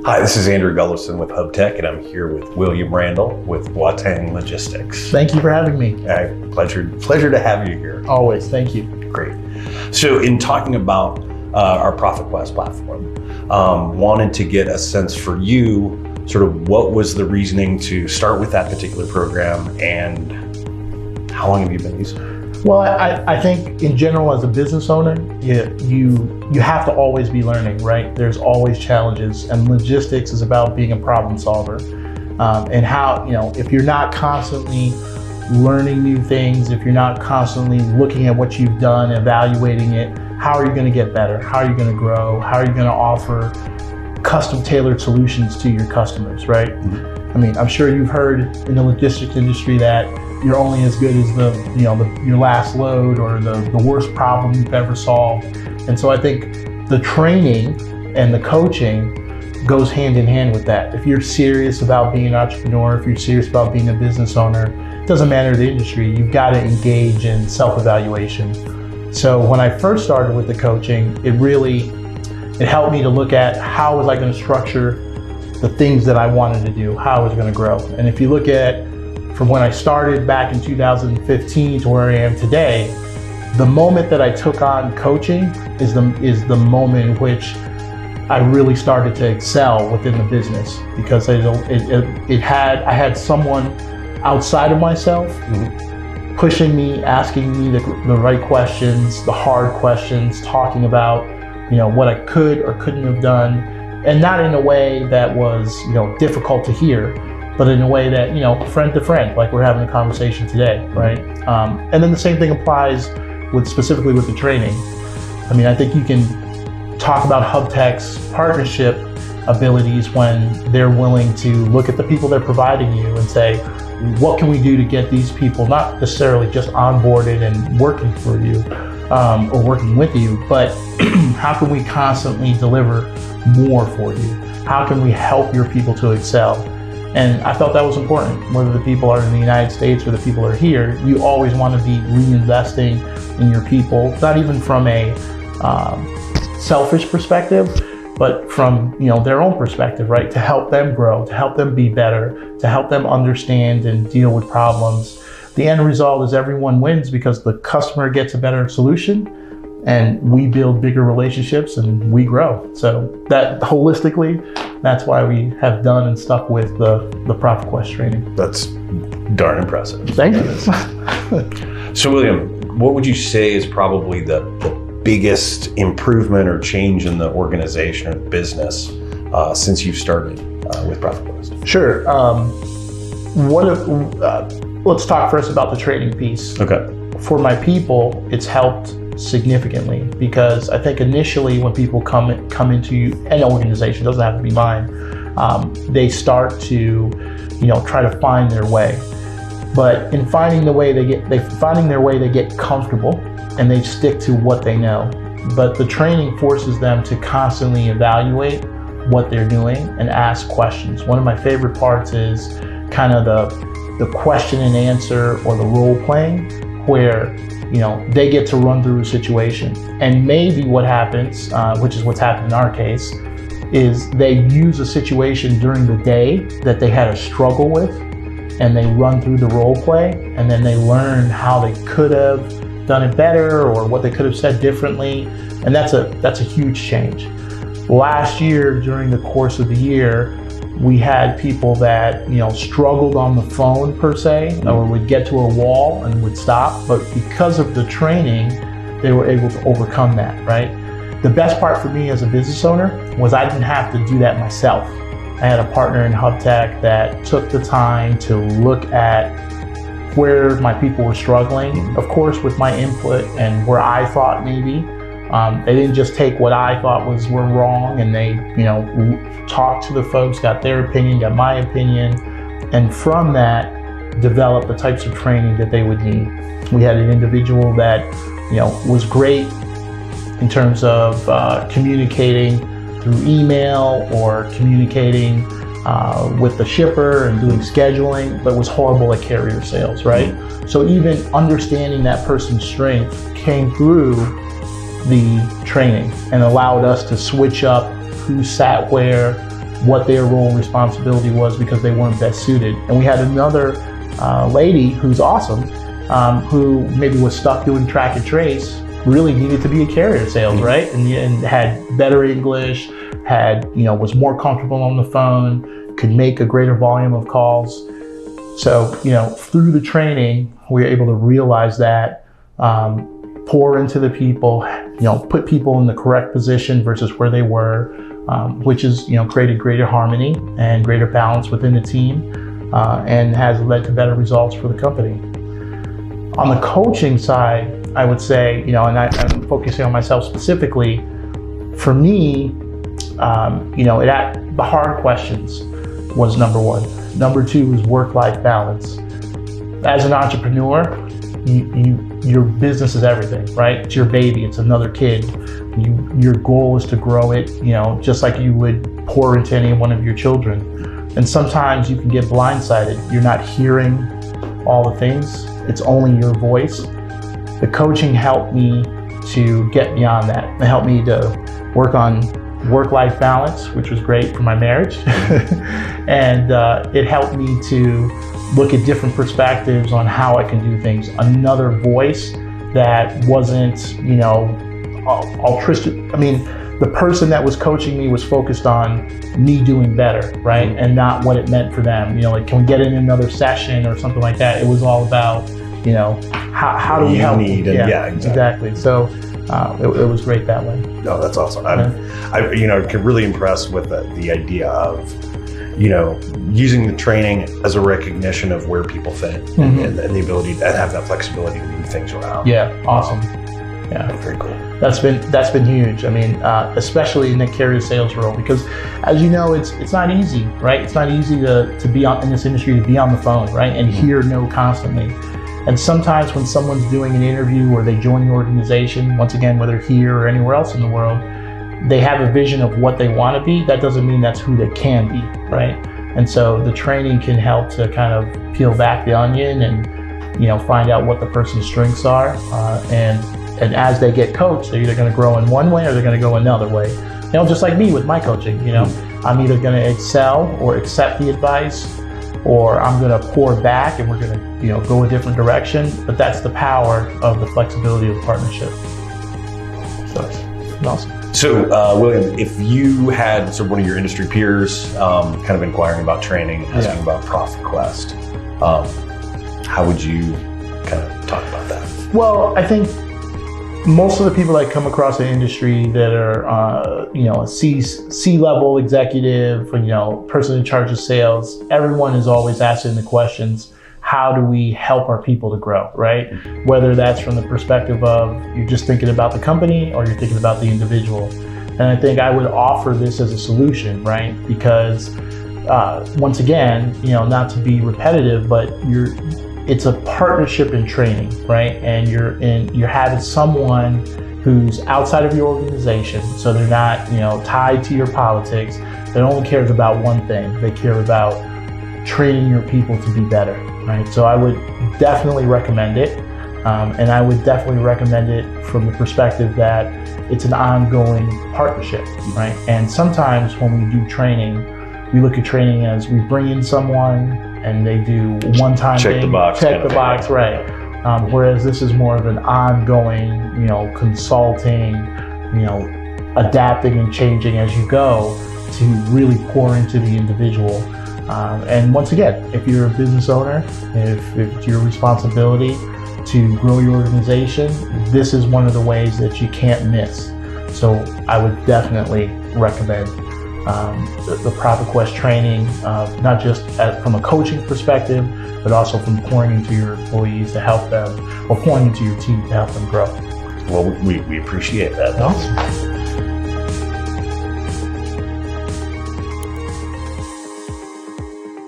Hi, this is Andrew Gullison with Hub Tech, and I'm here with William Randall with Boateng Logistics. Thank you for having me. Pleasure to have you here. Always, thank you. Great. So in talking about our ProfitQuest platform, wanted to get a sense for you, sort of what was the reasoning to start with that particular program, and how long have you been using it? Well, I think in general, as a business owner, you have to always be learning, right? There's always challenges, and logistics is about being a problem solver. And how, if you're not constantly learning new things, if you're not constantly looking at what you've done, evaluating it, how are you going to get better? How are you going to grow? How are you going to offer custom tailored solutions to your customers, right? Mm-hmm. I mean, I'm sure you've heard in the logistics industry that you're only as good as your last load or the worst problem you've ever solved. And so I think the training and the coaching goes hand in hand with that. If you're serious about being an entrepreneur, if you're serious about being a business owner, it doesn't matter the industry, you've got to engage in self-evaluation. So when I first started with the coaching, it helped me to look at how was I going to structure the things that I wanted to do, how I was going to grow. And if you look at from when I started back in 2015 to where I am today, the moment that I took on coaching is the moment in which I really started to excel within the business, because I had someone outside of myself mm-hmm. pushing me, asking me the right questions, the hard questions, talking about what I could or couldn't have done, and not in a way that was difficult to hear, but in a way that, friend to friend, like we're having a conversation today, right? And then the same thing applies specifically with the training. I mean, I think you can talk about Hub Tech's partnership abilities when they're willing to look at the people they're providing you and say, what can we do to get these people not necessarily just onboarded and working for you or working with you, but how can we constantly deliver more for you? How can we help your people to excel? And I felt that was important. Whether the people are in the United States or the people are here, you always want to be reinvesting in your people, not even from a selfish perspective, but from their own perspective, right? To help them grow, to help them be better, to help them understand and deal with problems. The end result is everyone wins, because the customer gets a better solution, and we build bigger relationships and we grow. So that holistically, that's why we have done and stuck with the ProfitQuest training. That's darn impressive. Thank you. So William, what would you say is probably the biggest improvement or change in the organization or the business since you started with ProfitQuest? Sure. Let's talk first about the training piece. Okay. For my people, it's helped significantly, because I think initially when people come into an organization, doesn't have to be mine, they start to try to find their way. But in finding their way, they get comfortable and they stick to what they know. But the training forces them to constantly evaluate what they're doing and ask questions. One of my favorite parts is kind of the question and answer, or the role playing, where they get to run through a situation. And maybe what happens, which is what's happened in our case, is they use a situation during the day that they had a struggle with, and they run through the role play, and then they learn how they could have done it better or what they could have said differently. And that's a huge change. Last year, during the course of the year, we had people that struggled on the phone per se, or would get to a wall and would stop, but because of the training, they were able to overcome that, right? The best part for me as a business owner was I didn't have to do that myself. I had a partner in Hub Tech that took the time to look at where my people were struggling, of course with my input and where I thought maybe. They didn't just take what I thought were wrong, and they, talked to the folks, got their opinion, got my opinion, and from that, developed the types of training that they would need. We had an individual that, was great in terms of communicating through email or communicating with the shipper and doing scheduling, but was horrible at carrier sales, right? So even understanding that person's strength came through the training and allowed us to switch up who sat where, what their role and responsibility was because they weren't best suited. And we had another lady who's awesome, who maybe was stuck doing track and trace, really needed to be a carrier sales, right? And had better English, was more comfortable on the phone, could make a greater volume of calls. So, through the training, we were able to realize that, pour into the people, put people in the correct position versus where they were, which is, created greater harmony and greater balance within the team, and has led to better results for the company. On the coaching side, I would say, and I'm focusing on myself specifically, for me, the hard questions was number one. Number two is work-life balance. As an entrepreneur, your business is everything, right? It's your baby, it's another kid. Your goal is to grow it, just like you would pour into any one of your children. And sometimes you can get blindsided. You're not hearing all the things. It's only your voice. The coaching helped me to get beyond that. It helped me to work on work-life balance, which was great for my marriage. And it helped me to look at different perspectives on how I can do things. Another voice that wasn't, altruistic. The person that was coaching me was focused on me doing better, right? And not what it meant for them. Can we get in another session or something like that? It was all about, how do we help? Yeah, exactly. So it was great that way. No, that's awesome. I could really impressed with the idea of, using the training as a recognition of where people fit and the ability to have that flexibility to move things around. Yeah, awesome. Yeah, very cool. That's been huge. Especially in the carrier sales role, because as you know, it's not easy, right? It's not easy to be in this industry, to be on the phone, right? And hear no constantly. And sometimes when someone's doing an interview or they join the organization, once again, whether here or anywhere else in the world, they have a vision of what they want to be. That doesn't mean that's who they can be, right? And so the training can help to kind of peel back the onion and, find out what the person's strengths are. And as they get coached, they're either going to grow in one way or they're going to go another way. Just like me with my coaching, I'm either going to excel or accept the advice, or I'm going to pour back and we're going to, go a different direction. But that's the power of the flexibility of the partnership. So it's awesome. So, William, if you had one of your industry peers kind of inquiring about training, asking about ProfitQuest, how would you kind of talk about that? Well, I think most of the people that come across the industry that are, a C-level executive, person in charge of sales, everyone is always asking the questions, how do we help our people to grow, right? Whether that's from the perspective of you're just thinking about the company or you're thinking about the individual. And I think I would offer this as a solution, right? Because once again, not to be repetitive, but it's a partnership in training, right? And you're having someone who's outside of your organization, so they're not, tied to your politics. They only cares about one thing. They care about training your people to be better, right? So I would definitely recommend it. And I would definitely recommend it from the perspective that it's an ongoing partnership, right? And sometimes when we do training, we look at training as we bring in someone and they do one-time check thing, check the box, right? Whereas this is more of an ongoing, consulting, adapting and changing as you go to really pour into the individual. And once again, if you're a business owner, if it's your responsibility to grow your organization, this is one of the ways that you can't miss. So I would definitely recommend the ProfitQuest training, not just from a coaching perspective, but also from pouring into your employees to help them, or pouring into your team to help them grow. Well, we appreciate that. Awesome.